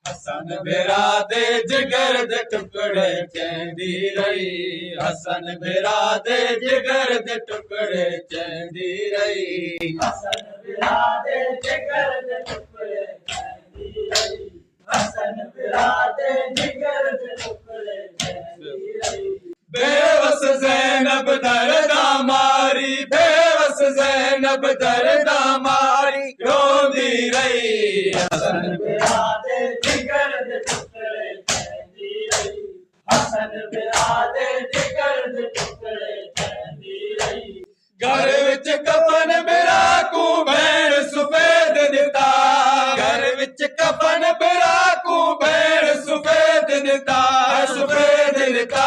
हसन बिरा दे जिगर दे टुकड़े चैंदी रही। हसन बिरा दे जिगर दे टुकड़े चैंदी रही। हसन बिरा दे जिगर दे टुकड़े चैंदी रही। हसन बिरा दे जिगर दे टुकड़े चैंदी रही। बेवस ज़ैनब दर्दा मारी, बेवस ज़ैनब दर्दा मारी रोंदी रही। हसन बिरा दे जिगर दे टुकड़े चैंदी रही। हसन बिरा दे जिगर दे टुकड़े चैंदी रही। घर विच कफन बिरा को भैण सफेद दिता। घर विच कफन बिरा को भैण सफेद दिता। सफेद दिता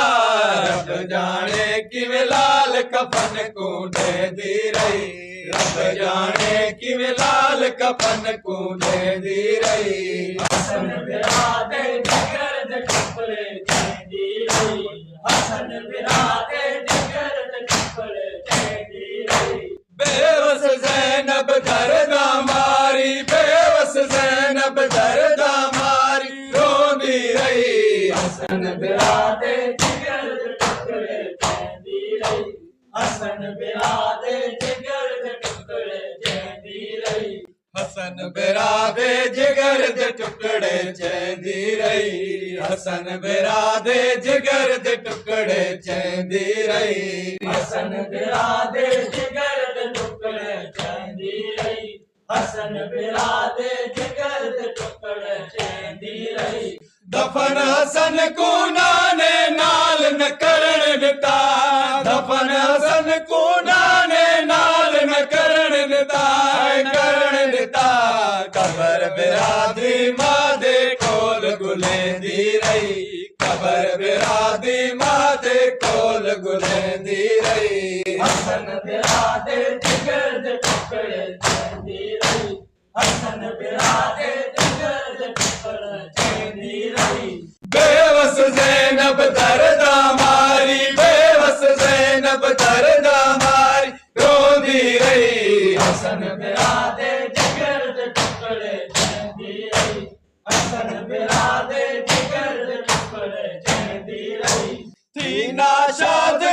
रब जाने किवें लाल कफन को ढेंदी रही। रब जाने किवें लाल कफन को ढेंदी रही। हसन बिरा दे जिगर दे टुकड़े चैंदी रही। हसन बिरा दे जिगर दे टुकड़े चैंदी रही। बेवस ज़ैनब दर्दा मारी, बेवस ज़ैनब दर्दा मारी रोंदी रही। हसन बिरा दे जिगर दे टुकड़े चैंदी रही। हसन बिरा दे जिगर दे टुकड़े चैंदी रही। हसन बिरा दे जिगर दे टुकड़े चैंदी रही। हसन बिरा दे जिगर दे टुकड़े चैंदी रही। हसन बिरा दे जिगर दे टुकड़े चैंदी रही। हसन बिरा दे जिगर दे टुकड़े चैंदी रही। दफन हसन को नाने नाल न करण दिता। दफन हसन को नाने नाल न करण दिता। करण दिता कबर बिरादी मां दे कोल गुलेंदी रही। कबर बिरादी मां दे कोल गुलेंदी रही। हसन बिरा दे जिगर दे टुकड़े चैंदी रही। हसन बिरा दे जिगर दे टुकड़े चैंदी रही। बेवस ज़ैनब दर्दा मारी, बेवस ज़ैनब दर्दा मारी रोंदी रही। हसन बिरा दे जिगर दे टुकड़े चैंदी रही। हसन बिरा दे जिगर दे टुकड़े चैंदी रही। थी नाशाद